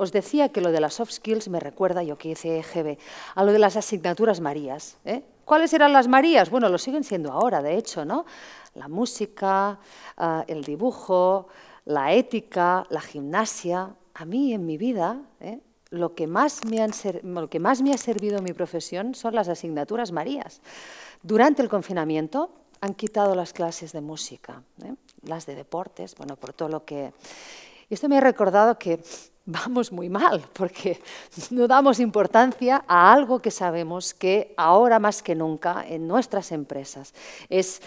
os decía que lo de las soft skills me recuerda, yo que hice EGB, a lo de las asignaturas Marías. ¿Cuáles eran las Marías? Bueno, lo siguen siendo ahora, de hecho, ¿no? La música, el dibujo, la ética, la gimnasia. A mí, en mi vida, lo que más me ha servido en mi profesión son las asignaturas Marías. Durante el confinamiento han quitado las clases de música, las de deportes, bueno, por todo lo que... Y esto me ha recordado que vamos muy mal, porque no damos importancia a algo que sabemos que ahora más que nunca en nuestras empresas es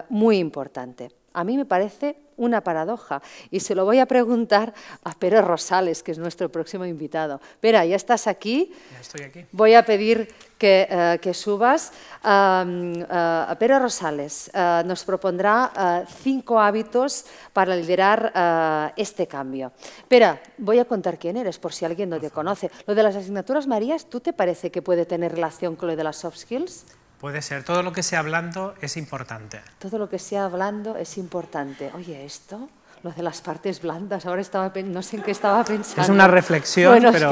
muy importante. A mí me parece una paradoja y se lo voy a preguntar a Pere Rosales, que es nuestro próximo invitado. Pere, ¿ya estás aquí? Ya estoy aquí. Voy a pedir que subas. Pere Rosales nos propondrá 5 hábitos para liderar este cambio. Pere, voy a contar quién eres, por si alguien no te conoce. Lo de las asignaturas Marías, ¿tú te parece que puede tener relación con lo de las soft skills? Puede ser, todo lo que sea hablando es importante. Todo lo que sea hablando es importante. Oye, esto, lo de las partes blandas, ahora no sé en qué estaba pensando. Es una reflexión, bueno, pero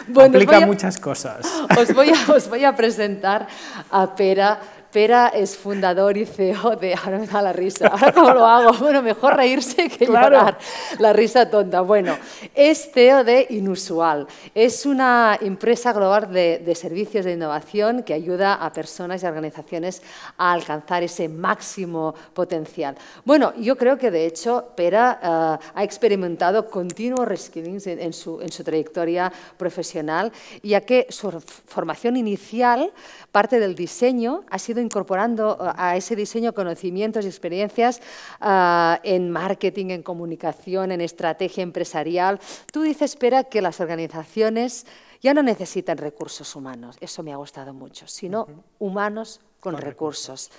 bueno, aplica muchas cosas. Os voy a presentar a Pere. Pere es fundador y CEO de... Ahora me da la risa. ¿Ahora cómo lo hago? Bueno, mejor reírse que llorar. La risa tonta. Bueno, es CEO de Inusual. Es una empresa global de servicios de innovación que ayuda a personas y organizaciones a alcanzar ese máximo potencial. Bueno, yo creo que de hecho Pere ha experimentado continuos reskillings en su trayectoria profesional, ya que su formación inicial, parte del diseño, ha sido incorporando a ese diseño conocimientos y experiencias en marketing, en comunicación, en estrategia empresarial. Tú dices, Pere, que las organizaciones ya no necesitan recursos humanos, eso me ha gustado mucho, sino humanos con recursos.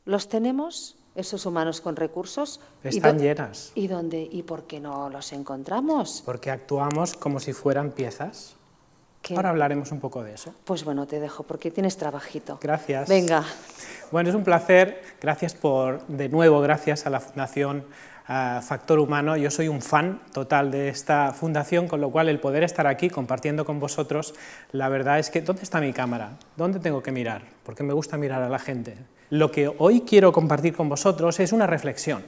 ¿Los tenemos, esos humanos con recursos? Están llenas. ¿Y dónde y por qué no los encontramos? Porque actuamos como si fueran piezas. Ahora hablaremos un poco de eso. Pues bueno, te dejo, porque tienes trabajito. Gracias. Venga. Bueno, es un placer. Gracias de nuevo, gracias a la Fundación Factor Humano. Yo soy un fan total de esta fundación, con lo cual el poder estar aquí compartiendo con vosotros, la verdad es que... ¿Dónde está mi cámara? ¿Dónde tengo que mirar? Porque me gusta mirar a la gente. Lo que hoy quiero compartir con vosotros es una reflexión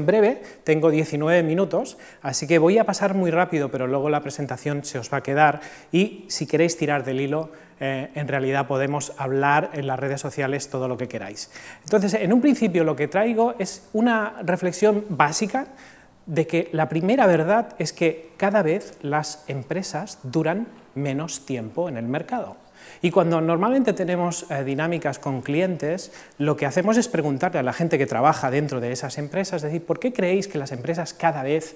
breve. Tengo 19 minutos, así que voy a pasar muy rápido, pero luego la presentación se os va a quedar y si queréis tirar del hilo, en realidad podemos hablar en las redes sociales todo lo que queráis. Entonces, en un principio lo que traigo es una reflexión básica de que la primera verdad es que cada vez las empresas duran menos tiempo en el mercado. Y cuando normalmente tenemos dinámicas con clientes, lo que hacemos es preguntarle a la gente que trabaja dentro de esas empresas, es decir, ¿por qué creéis que las empresas cada vez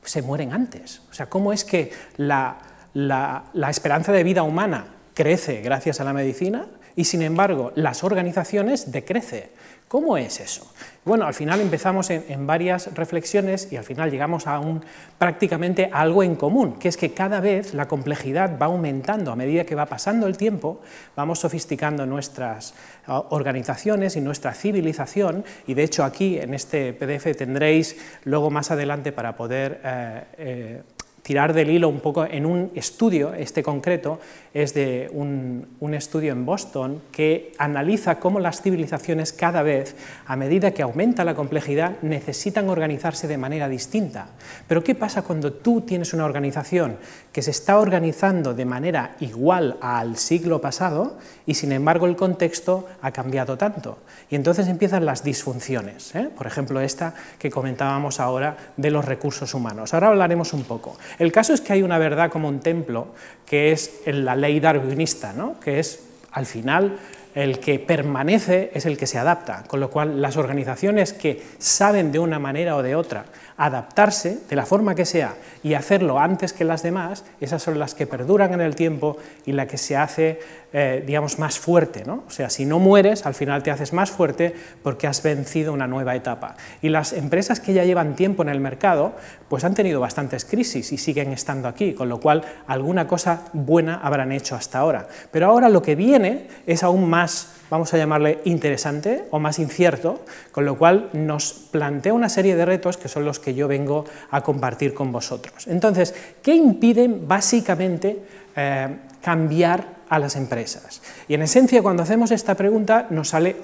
se mueren antes? O sea, ¿cómo es que la esperanza de vida humana crece gracias a la medicina y, sin embargo, las organizaciones decrece? ¿Cómo es eso? Bueno, al final empezamos en varias reflexiones y al final llegamos a prácticamente a algo en común, que es que cada vez la complejidad va aumentando a medida que va pasando el tiempo, vamos sofisticando nuestras organizaciones y nuestra civilización, y de hecho aquí en este PDF tendréis luego más adelante para poder tirar del hilo un poco en un estudio, este concreto es de un estudio en Boston que analiza cómo las civilizaciones cada vez, a medida que aumenta la complejidad, necesitan organizarse de manera distinta. Pero ¿qué pasa cuando tú tienes una organización que se está organizando de manera igual al siglo pasado y sin embargo el contexto ha cambiado tanto? Y entonces empiezan las disfunciones, por ejemplo esta que comentábamos ahora de los recursos humanos. Ahora hablaremos un poco. El caso es que hay una verdad como un templo, que es la ley darwinista, ¿no? Que es, al final, el que permanece es el que se adapta, con lo cual las organizaciones que saben de una manera o de otra adaptarse, de la forma que sea, y hacerlo antes que las demás, esas son las que perduran en el tiempo y la que se hace, digamos, más fuerte, ¿no? O sea, si no mueres, al final te haces más fuerte porque has vencido una nueva etapa. Y las empresas que ya llevan tiempo en el mercado, pues han tenido bastantes crisis y siguen estando aquí, con lo cual alguna cosa buena habrán hecho hasta ahora. Pero ahora lo que viene es aún más más, vamos a llamarle, interesante o más incierto, con lo cual nos plantea una serie de retos que son los que yo vengo a compartir con vosotros. Entonces, ¿qué impiden básicamente cambiar a las empresas? Y en esencia, cuando hacemos esta pregunta, nos sale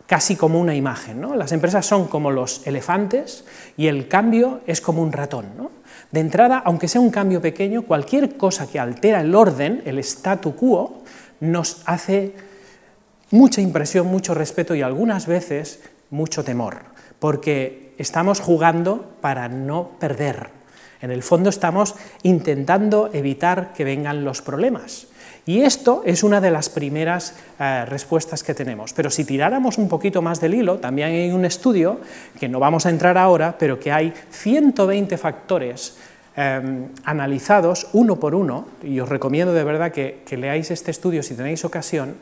casi como una imagen, ¿no? Las empresas son como los elefantes y el cambio es como un ratón, ¿no? De entrada, aunque sea un cambio pequeño, cualquier cosa que altera el orden, el statu quo, nos hace mucha impresión, mucho respeto y algunas veces mucho temor, porque estamos jugando para no perder. En el fondo estamos intentando evitar que vengan los problemas. Y esto es una de las primeras respuestas que tenemos. Pero si tiráramos un poquito más del hilo, también hay un estudio, que no vamos a entrar ahora, pero que hay 120 factores analizados uno por uno, y os recomiendo de verdad que leáis este estudio si tenéis ocasión,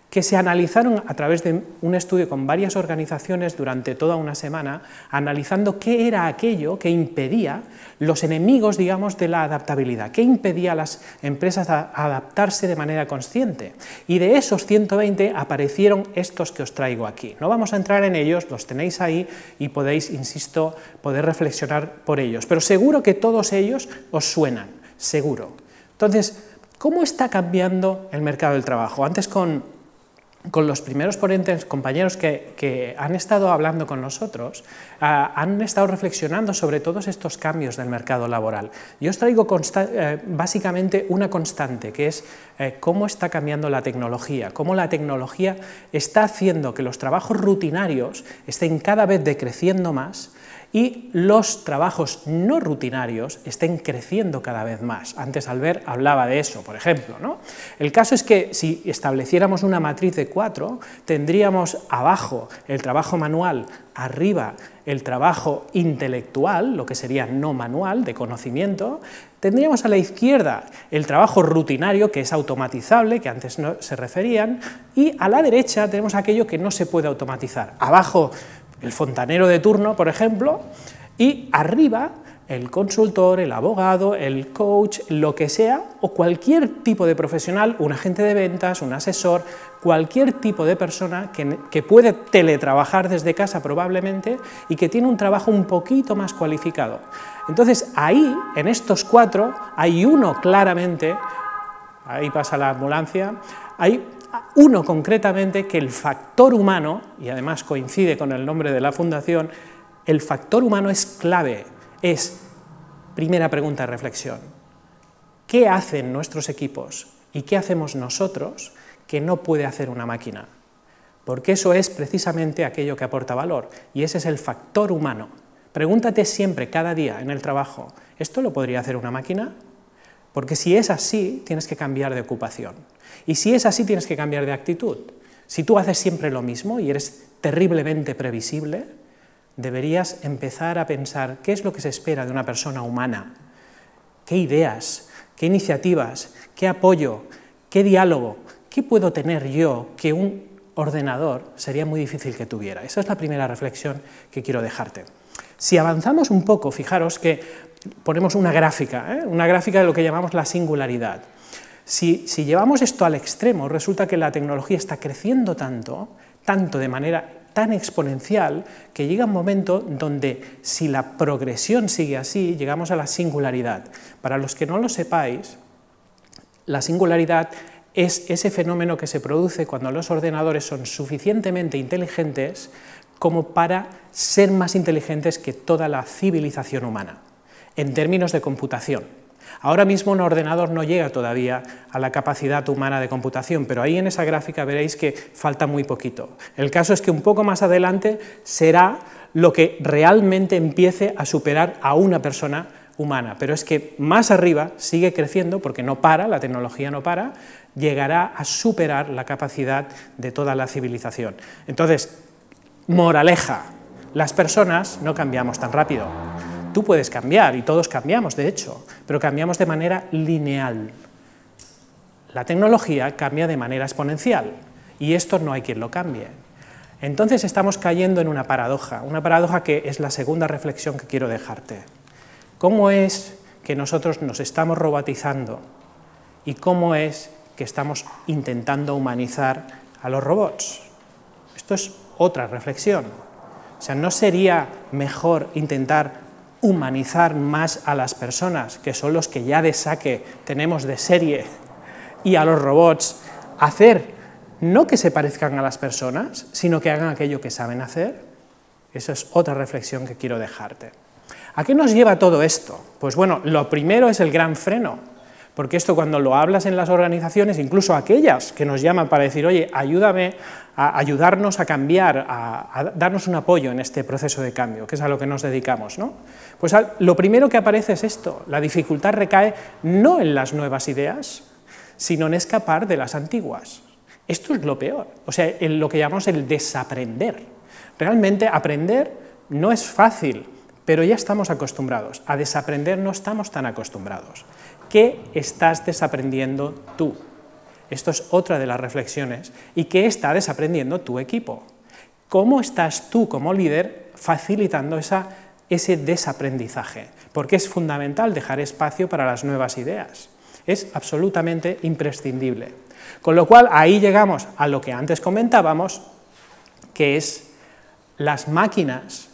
que se analizaron a través de un estudio con varias organizaciones durante toda una semana, analizando qué era aquello que impedía los enemigos, digamos, de la adaptabilidad, qué impedía a las empresas adaptarse de manera consciente. Y de esos 120 aparecieron estos que os traigo aquí. No vamos a entrar en ellos, los tenéis ahí y podéis, insisto, poder reflexionar por ellos. Pero seguro que todos ellos os suenan, seguro. Entonces, ¿cómo está cambiando el mercado del trabajo? Antes con los primeros ponentes, compañeros que han estado hablando con nosotros, han estado reflexionando sobre todos estos cambios del mercado laboral. Yo os traigo básicamente una constante, que es cómo está cambiando la tecnología, cómo la tecnología está haciendo que los trabajos rutinarios estén cada vez decreciendo más y los trabajos no rutinarios estén creciendo cada vez más. Antes Albert hablaba de eso, por ejemplo, ¿no? El caso es que si estableciéramos una matriz de 4, tendríamos abajo el trabajo manual, arriba el trabajo intelectual, lo que sería no manual, de conocimiento, tendríamos a la izquierda el trabajo rutinario, que es automatizable, que antes no se referían, y a la derecha tenemos aquello que no se puede automatizar. Abajo el fontanero de turno, por ejemplo, y arriba el consultor, el abogado, el coach, lo que sea, o cualquier tipo de profesional, un agente de ventas, un asesor, cualquier tipo de persona que puede teletrabajar desde casa probablemente y que tiene un trabajo un poquito más cualificado. Entonces ahí, en estos 4, hay uno claramente, ahí pasa la ambulancia, hay uno concretamente que el factor humano, y además coincide con el nombre de la fundación, el factor humano es clave, es, primera pregunta de reflexión, ¿qué hacen nuestros equipos y qué hacemos nosotros que no puede hacer una máquina? Porque eso es precisamente aquello que aporta valor, y ese es el factor humano. Pregúntate siempre, cada día en el trabajo, ¿esto lo podría hacer una máquina? Porque si es así, tienes que cambiar de ocupación. Y si es así, tienes que cambiar de actitud. Si tú haces siempre lo mismo y eres terriblemente previsible, deberías empezar a pensar qué es lo que se espera de una persona humana, qué ideas, qué iniciativas, qué apoyo, qué diálogo, qué puedo tener yo que un ordenador sería muy difícil que tuviera. Esa es la primera reflexión que quiero dejarte. Si avanzamos un poco, fijaros que ponemos una gráfica de lo que llamamos la singularidad. Si llevamos esto al extremo, resulta que la tecnología está creciendo tanto de manera tan exponencial, que llega un momento donde, si la progresión sigue así, llegamos a la singularidad. Para los que no lo sepáis, la singularidad es ese fenómeno que se produce cuando los ordenadores son suficientemente inteligentes como para ser más inteligentes que toda la civilización humana, en términos de computación. Ahora mismo un ordenador no llega todavía a la capacidad humana de computación, pero ahí en esa gráfica veréis que falta muy poquito. El caso es que un poco más adelante será lo que realmente empiece a superar a una persona humana, pero es que más arriba sigue creciendo porque no para, la tecnología no para, llegará a superar la capacidad de toda la civilización. Entonces, moraleja, las personas no cambiamos tan rápido. Tú puedes cambiar, y todos cambiamos, de hecho, pero cambiamos de manera lineal. La tecnología cambia de manera exponencial, y esto no hay quien lo cambie. Entonces estamos cayendo en una paradoja que es la segunda reflexión que quiero dejarte. ¿Cómo es que nosotros nos estamos robotizando? ¿Y cómo es que estamos intentando humanizar a los robots? Esto es otra reflexión. O sea, ¿no sería mejor intentar humanizar más a las personas, que son los que ya de saque tenemos de serie, y a los robots hacer, no que se parezcan a las personas, sino que hagan aquello que saben hacer? Esa es otra reflexión que quiero dejarte. ¿A qué nos lleva todo esto? Pues bueno, lo primero es el gran freno, porque esto cuando lo hablas en las organizaciones, incluso aquellas que nos llaman para decir, oye, ayúdame a ayudarnos a cambiar, a darnos un apoyo en este proceso de cambio, que es a lo que nos dedicamos, ¿no? Pues lo primero que aparece es esto, la dificultad recae no en las nuevas ideas, sino en escapar de las antiguas. Esto es lo peor, o sea, en lo que llamamos el desaprender. Realmente aprender no es fácil, pero ya estamos acostumbrados. A desaprender no estamos tan acostumbrados. ¿Qué estás desaprendiendo tú? Esto es otra de las reflexiones. ¿Y qué está desaprendiendo tu equipo? ¿Cómo estás tú como líder facilitando ese desaprendizaje? Porque es fundamental dejar espacio para las nuevas ideas. Es absolutamente imprescindible. Con lo cual, ahí llegamos a lo que antes comentábamos, que es las máquinas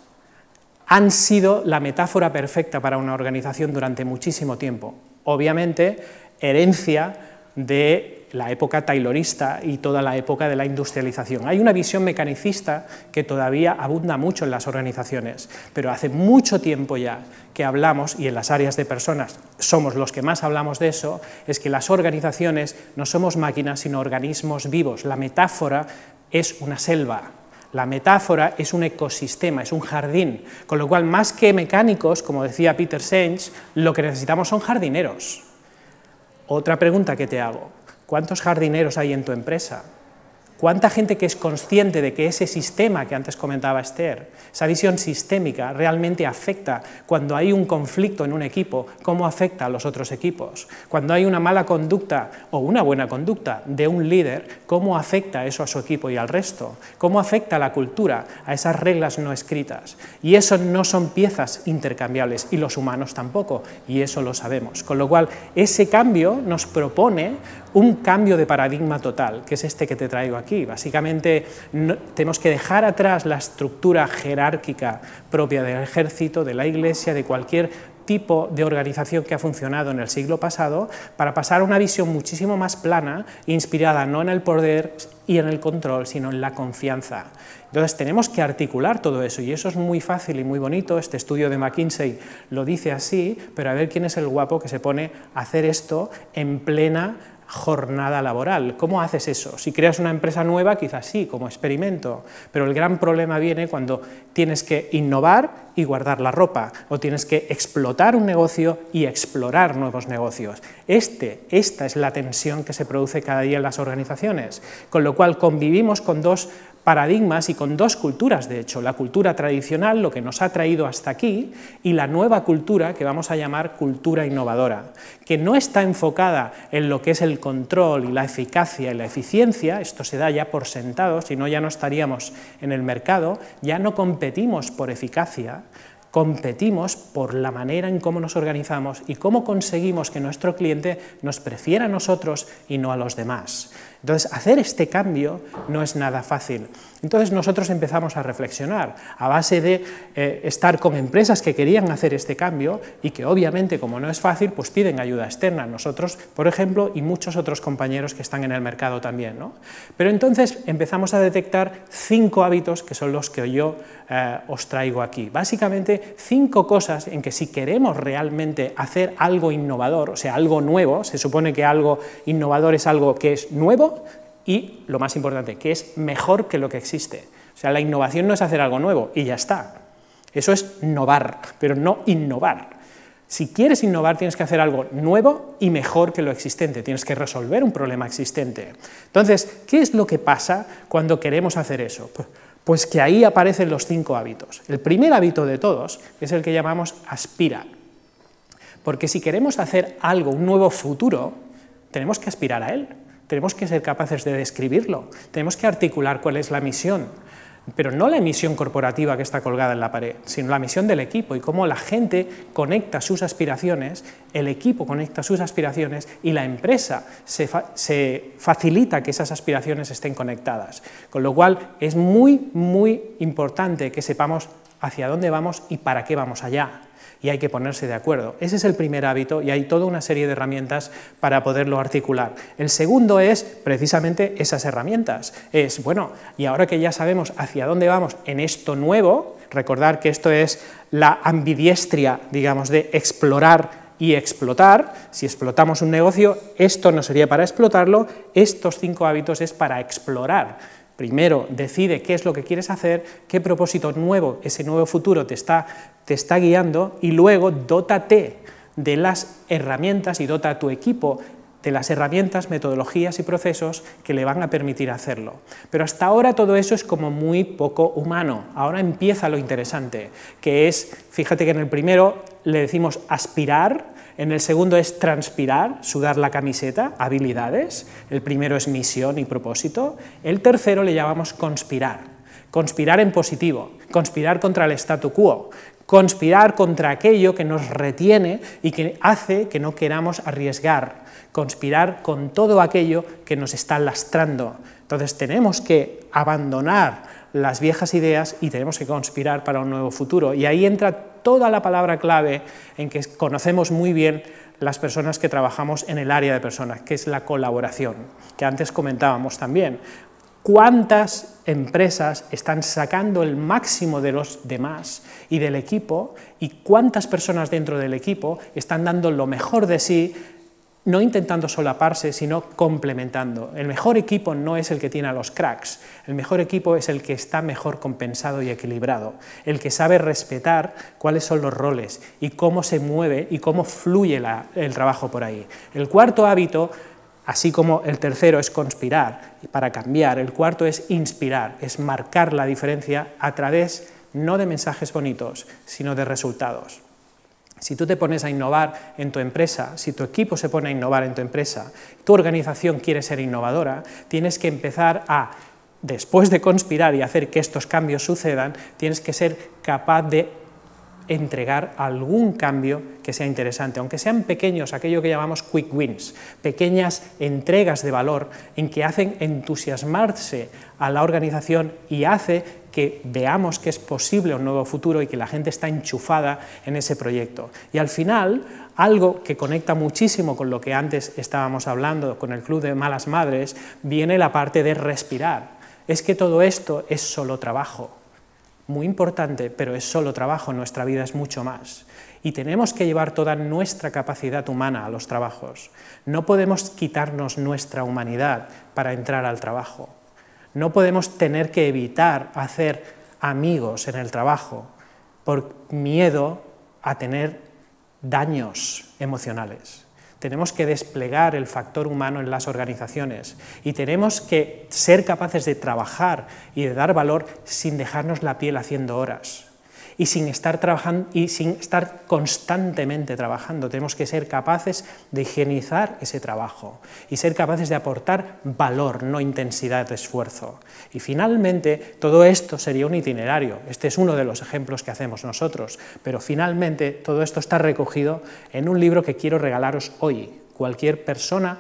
han sido la metáfora perfecta para una organización durante muchísimo tiempo. Obviamente, herencia de la época taylorista y toda la época de la industrialización. Hay una visión mecanicista que todavía abunda mucho en las organizaciones, pero hace mucho tiempo ya que hablamos, y en las áreas de personas somos los que más hablamos de eso, es que las organizaciones no somos máquinas, sino organismos vivos. La metáfora es una selva. La metáfora es un ecosistema, es un jardín, con lo cual más que mecánicos, como decía Peter Senge, lo que necesitamos son jardineros. Otra pregunta que te hago, ¿cuántos jardineros hay en tu empresa? ¿Cuánta gente que es consciente de que ese sistema que antes comentaba Esther, esa visión sistémica, realmente afecta cuando hay un conflicto en un equipo, cómo afecta a los otros equipos? Cuando hay una mala conducta o una buena conducta de un líder, ¿cómo afecta eso a su equipo y al resto? ¿Cómo afecta a la cultura, a esas reglas no escritas? Y eso no son piezas intercambiables, y los humanos tampoco, y eso lo sabemos. Con lo cual, ese cambio nos propone un cambio de paradigma total, que es este que te traigo aquí. Básicamente, tenemos que dejar atrás la estructura jerárquica propia del ejército, de la iglesia, de cualquier tipo de organización que ha funcionado en el siglo pasado, para pasar a una visión muchísimo más plana, inspirada no en el poder y en el control, sino en la confianza. Entonces tenemos que articular todo eso, y eso es muy fácil y muy bonito. Este estudio de McKinsey lo dice así, pero a ver quién es el guapo que se pone a hacer esto en plena jornada laboral. ¿Cómo haces eso? Si creas una empresa nueva, quizás sí, como experimento, pero el gran problema viene cuando tienes que innovar y guardar la ropa, o tienes que explotar un negocio y explorar nuevos negocios. Esta es la tensión que se produce cada día en las organizaciones, con lo cual convivimos con dos paradigmas y con dos culturas, de hecho, la cultura tradicional, lo que nos ha traído hasta aquí, y la nueva cultura que vamos a llamar cultura innovadora, que no está enfocada en lo que es el control y la eficacia y la eficiencia. Esto se da ya por sentado, si no ya no estaríamos en el mercado. Ya no competimos por eficacia, competimos por la manera en cómo nos organizamos y cómo conseguimos que nuestro cliente nos prefiera a nosotros y no a los demás. Entonces, hacer este cambio no es nada fácil. Entonces nosotros empezamos a reflexionar a base de estar con empresas que querían hacer este cambio y que obviamente, como no es fácil, pues piden ayuda externa. Nosotros, por ejemplo, y muchos otros compañeros que están en el mercado también, ¿no? Pero entonces empezamos a detectar 5 hábitos que son los que yo os traigo aquí. Básicamente 5 cosas en que si queremos realmente hacer algo innovador, o sea, algo nuevo, se supone que algo innovador es algo que es nuevo, y, lo más importante, que es mejor que lo que existe. O sea, la innovación no es hacer algo nuevo y ya está. Eso es innovar, pero no innovar. Si quieres innovar, tienes que hacer algo nuevo y mejor que lo existente. Tienes que resolver un problema existente. Entonces, ¿qué es lo que pasa cuando queremos hacer eso? Pues que ahí aparecen los 5 hábitos. El primer hábito de todos es el que llamamos aspira. Porque si queremos hacer algo, un nuevo futuro, tenemos que aspirar a él. Tenemos que ser capaces de describirlo, tenemos que articular cuál es la misión. pero no la misión corporativa que está colgada en la pared, sino la misión del equipo y cómo la gente conecta sus aspiraciones, el equipo conecta sus aspiraciones y la empresa se facilita que esas aspiraciones estén conectadas. Con lo cual es muy, muy importante que sepamos hacia dónde vamos y para qué vamos allá. Y hay que ponerse de acuerdo. Ese es el primer hábito y hay toda una serie de herramientas para poderlo articular. El segundo es precisamente esas herramientas. Es, bueno, y ahora que ya sabemos hacia dónde vamos en esto nuevo, recordar que esto es la ambidiestria, digamos, de explorar y explotar. Si explotamos un negocio, esto no sería para explotarlo, estos 5 hábitos es para explorar. Primero, decide qué es lo que quieres hacer, qué propósito nuevo, ese nuevo futuro te está guiando, y luego dótate de las herramientas y dota a tu equipo de las herramientas, metodologías y procesos que le van a permitir hacerlo. Pero hasta ahora todo eso es como muy poco humano. Ahora empieza lo interesante, que es, fíjate que en el primero le decimos aspirar, en el segundo es transpirar, sudar la camiseta, habilidades, el primero es misión y propósito, el tercero le llamamos conspirar, conspirar en positivo, conspirar contra el statu quo, conspirar contra aquello que nos retiene y que hace que no queramos arriesgar, conspirar con todo aquello que nos está lastrando. Entonces tenemos que abandonar las viejas ideas y tenemos que conspirar para un nuevo futuro. Y ahí entra toda la palabra clave en que conocemos muy bien las personas que trabajamos en el área de personas, que es la colaboración, que antes comentábamos también. ¿Cuántas empresas están sacando el máximo de los demás y del equipo? ¿Y cuántas personas dentro del equipo están dando lo mejor de sí, no intentando solaparse, sino complementando? El mejor equipo no es el que tiene a los cracks, el mejor equipo es el que está mejor compensado y equilibrado, el que sabe respetar cuáles son los roles y cómo se mueve y cómo fluye el trabajo por ahí. El cuarto hábito, así como el tercero es conspirar para cambiar, el cuarto es inspirar, es marcar la diferencia a través no de mensajes bonitos, sino de resultados. Si tú te pones a innovar en tu empresa, si tu equipo se pone a innovar en tu empresa, tu organización quiere ser innovadora, tienes que empezar a, después de conspirar y hacer que estos cambios sucedan, tienes que ser capaz de entregar algún cambio que sea interesante, aunque sean pequeños, aquello que llamamos quick wins, pequeñas entregas de valor en que hacen entusiasmarse a la organización y hace que veamos que es posible un nuevo futuro y que la gente está enchufada en ese proyecto. Y al final, algo que conecta muchísimo con lo que antes estábamos hablando con el Club de Malas Madres, viene la parte de respirar. Es que todo esto es solo trabajo. Muy importante, pero es solo trabajo, nuestra vida es mucho más. Y tenemos que llevar toda nuestra capacidad humana a los trabajos. No podemos quitarnos nuestra humanidad para entrar al trabajo. No podemos tener que evitar hacer amigos en el trabajo por miedo a tener daños emocionales. Tenemos que desplegar el factor humano en las organizaciones y tenemos que ser capaces de trabajar y de dar valor sin dejarnos la piel haciendo horas y sin estar trabajando y sin estar constantemente trabajando. Tenemos que ser capaces de higienizar ese trabajo y ser capaces de aportar valor, no intensidad de esfuerzo. Y finalmente todo esto sería un itinerario. Este es uno de los ejemplos que hacemos nosotros, pero finalmente todo esto está recogido en un libro que quiero regalaros hoy. Cualquier persona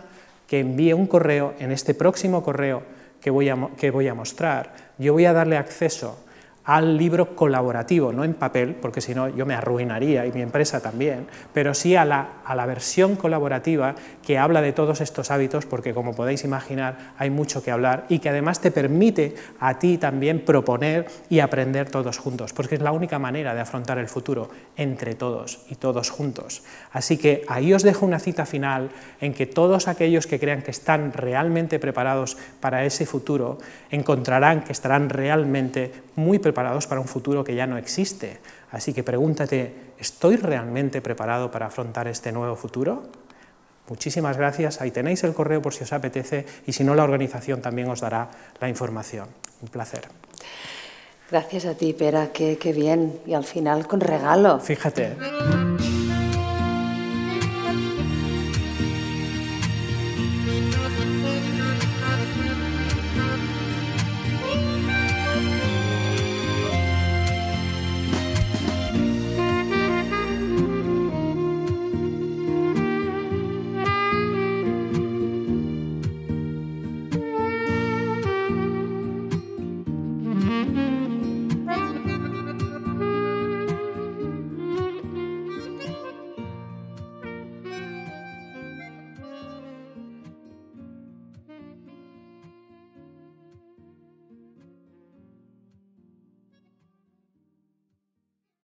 que envíe un correo, en este próximo correo que voy a mostrar, yo voy a darle acceso al libro colaborativo, no en papel, porque si no yo me arruinaría y mi empresa también, pero sí a la versión colaborativa que habla de todos estos hábitos, porque como podéis imaginar hay mucho que hablar y que además te permite a ti también proponer y aprender todos juntos, porque es la única manera de afrontar el futuro, entre todos y todos juntos. Así que ahí os dejo una cita final en que todos aquellos que crean que están realmente preparados para ese futuro encontrarán que estarán realmente muy preparados para un futuro que ya no existe. Así que pregúntate, ¿estoy realmente preparado para afrontar este nuevo futuro? Muchísimas gracias, ahí tenéis el correo por si os apetece y si no la organización también os dará la información. Un placer. Gracias a ti, Pere, qué bien, y al final con regalo. Fíjate.